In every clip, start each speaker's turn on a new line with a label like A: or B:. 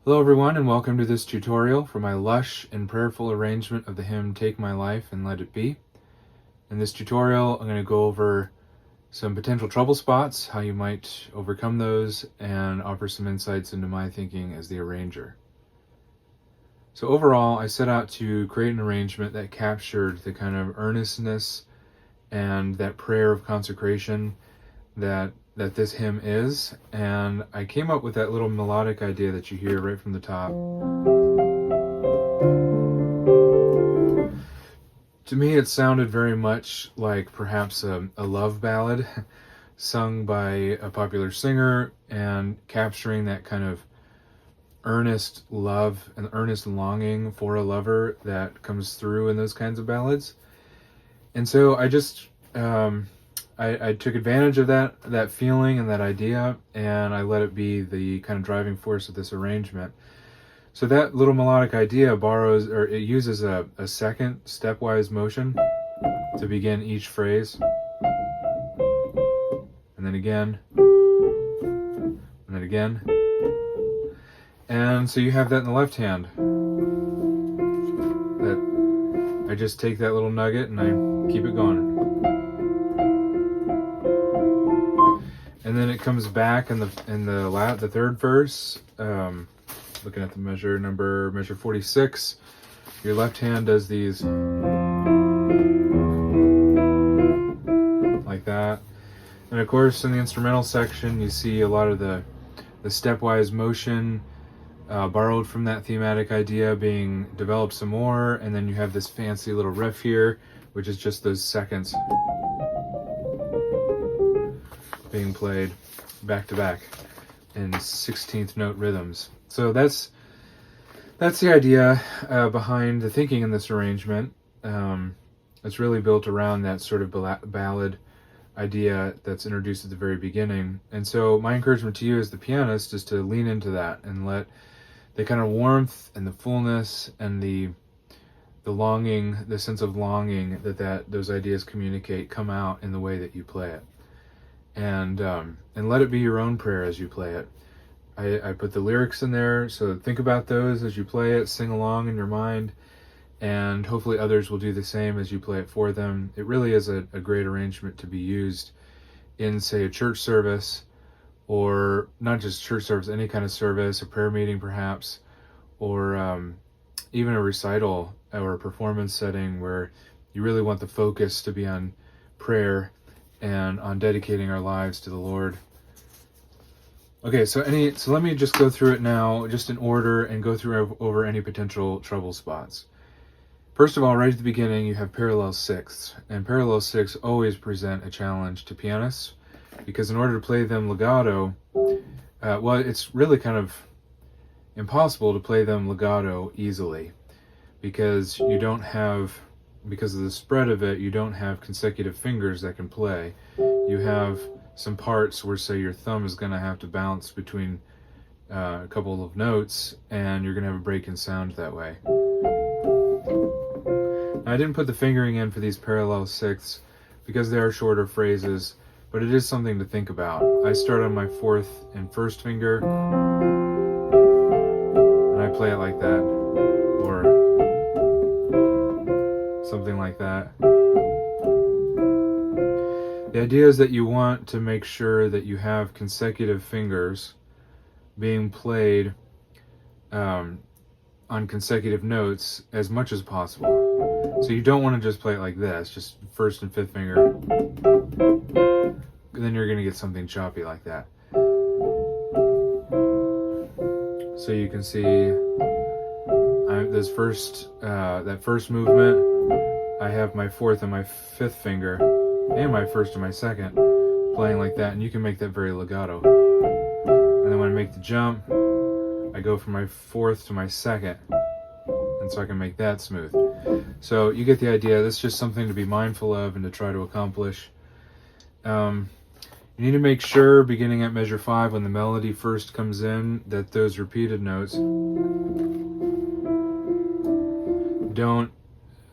A: Hello everyone, and welcome to this tutorial for my lush and prayerful arrangement of the hymn Take My Life and Let It Be. In this tutorial, I'm going to go over some potential trouble spots, how you might overcome those, and offer some insights into my thinking as the arranger. So overall, I set out to create an arrangement that captured the kind of earnestness and that prayer of consecration that this hymn is, and I came up with that little melodic idea that you hear right from the top. To me, it sounded very much like perhaps a love ballad sung by a popular singer, and capturing that kind of earnest love and earnest longing for a lover that comes through in those kinds of ballads. And so I just I took advantage of that feeling and that idea, and I let it be the kind of driving force of this arrangement. So that little melodic idea it uses a second stepwise motion to begin each phrase, and then again, and then again. And so you have that in the left hand. That I just take that little nugget and I keep it going. And then it comes back in the third verse. Looking at the measure 46. Your left hand does these like that. And of course, in the instrumental section, you see a lot of the stepwise motion borrowed from that thematic idea being developed some more. And then you have this fancy little riff here, which is just those seconds being played back to back in 16th note rhythms. So that's the idea behind the thinking in this arrangement. It's really built around that sort of ballad idea that's introduced at the very beginning. And so my encouragement to you as the pianist is to lean into that and let the kind of warmth and the fullness and the longing, the sense of longing that those ideas communicate come out in the way that you play it. And let it be your own prayer as you play it. I put the lyrics in there, so think about those as you play it, sing along in your mind, and hopefully others will do the same as you play it for them. It really is a great arrangement to be used in, say, a church service, or not just church service, any kind of service, a prayer meeting perhaps, or even a recital or a performance setting where you really want the focus to be on prayer and on dedicating our lives to the Lord. Okay, so let me just go through it now, just in order, and go through over any potential trouble spots. First of all, right at the beginning, you have parallel sixths, and parallel sixths always present a challenge to pianists, because in order to play them legato, it's really kind of impossible to play them legato easily, because because of the spread of it, you don't have consecutive fingers that can play. You have some parts where, say, your thumb is going to have to bounce between a couple of notes, and you're going to have a break in sound that way. Now, I didn't put the fingering in for these parallel sixths because they are shorter phrases, but it is something to think about. I start on my fourth and first finger, and I play it like that, or something like that. The idea is that you want to make sure that you have consecutive fingers being played on consecutive notes as much as possible. So you don't want to just play it like this, just first and fifth finger. Then you're going to get something choppy like that. So you can see that first movement, I have my fourth and my fifth finger and my first and my second playing like that, and you can make that very legato. And then when I make the jump, I go from my fourth to my second, and so I can make that smooth. So you get the idea. That's just something to be mindful of and to try to accomplish. You need to make sure, beginning at measure 5, when the melody first comes in, that those repeated notes don't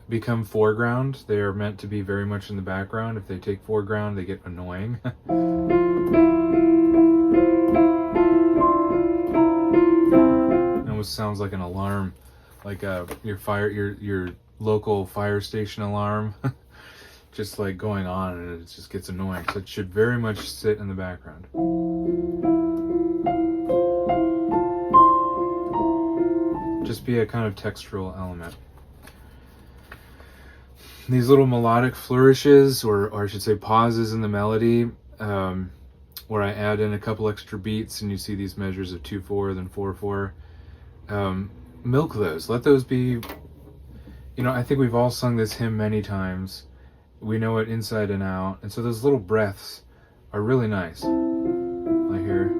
A: become foreground. They are meant to be very much in the background. If they take foreground, they get annoying. And almost sounds like an alarm, like your local fire station alarm, just like going on, and it just gets annoying. So it should very much sit in the background. Just be a kind of textural element. These little melodic flourishes, or I should say pauses in the melody, where I add in a couple extra beats and you see these measures of 2/4, then 4/4. Milk those. Let those be, I think we've all sung this hymn many times. We know it inside and out. And so those little breaths are really nice. I hear.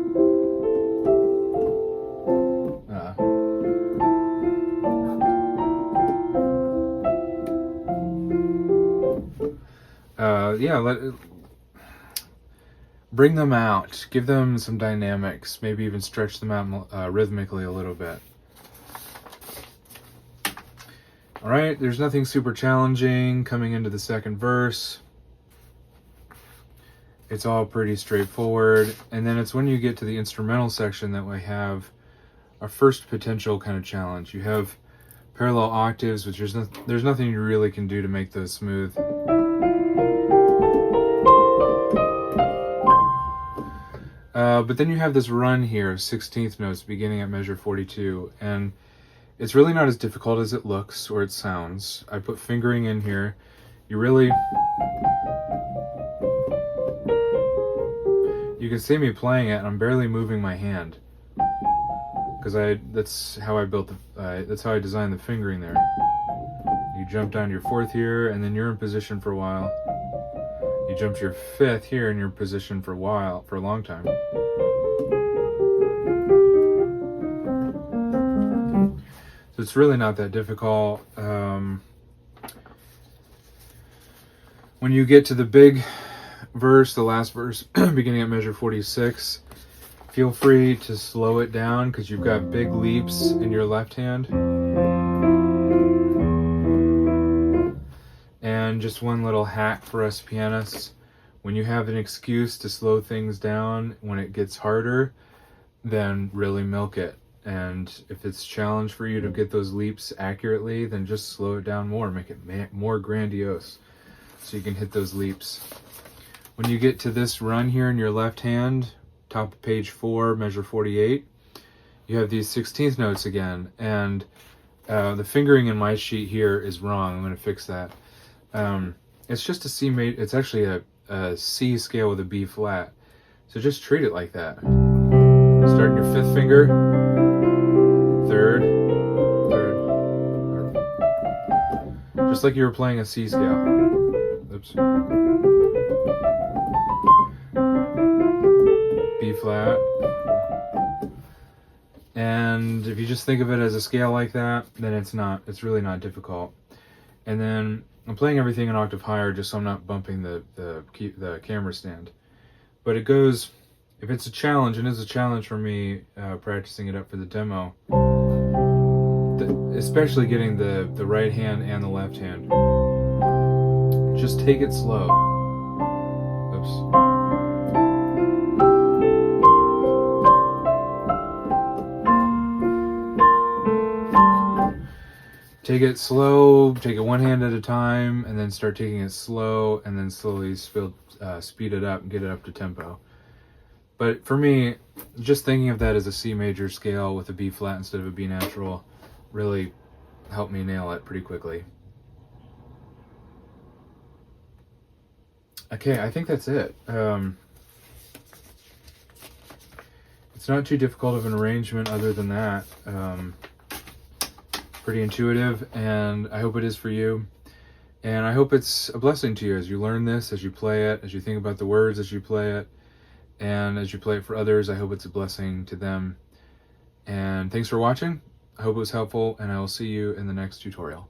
A: Bring them out, give them some dynamics, maybe even stretch them out rhythmically a little bit. All right, there's nothing super challenging coming into the second verse. It's all pretty straightforward. And then it's when you get to the instrumental section that we have our first potential kind of challenge. You have parallel octaves, which there's nothing you really can do to make those smooth. But then you have this run here of 16th notes beginning at measure 42, and it's really not as difficult as it looks or it sounds. I put fingering in here. You can see me playing it, and I'm barely moving my hand, because that's how I designed the fingering there. You jump down to your 4th here, and then you're in position for a while. You jump to your 5th here, and you're in position for a long time. So it's really not that difficult. When you get to the big verse, the last verse, beginning at measure 46, feel free to slow it down, because you've got big leaps in your left hand. And just one little hack for us pianists: when you have an excuse to slow things down when it gets harder, then really milk it. And if it's a challenge for you to get those leaps accurately, then just slow it down more, make it more grandiose, so you can hit those leaps. When you get to this run here in your left hand, top of page 4, measure 48, you have these 16th notes again, and the fingering in my sheet here is wrong. I'm going to fix that. It's just a C major. It's actually a C scale with a B flat. So just treat it like that. Start in your 5th finger, 3rd, just like you were playing a C scale. Oops. B flat. And if you just think of it as a scale like that, then it's really not difficult. And then I'm playing everything an octave higher, just so I'm not bumping the camera stand. But it goes, if it's a challenge, and it's a challenge for me practicing it up for the demo, especially getting the right hand and the left hand, just take it slow. Oops. Take it slow, take it one hand at a time, and then start taking it slow, and then slowly speed it up and get it up to tempo. But for me, just thinking of that as a C major scale with a B flat instead of a B natural really helped me nail it pretty quickly. Okay, I think that's it. It's not too difficult of an arrangement other than that. Pretty intuitive, and I hope it is for you. And I hope it's a blessing to you as you learn this, as you play it, as you think about the words as you play it, and as you play it for others. I hope it's a blessing to them. And thanks for watching. I hope it was helpful, and I will see you in the next tutorial.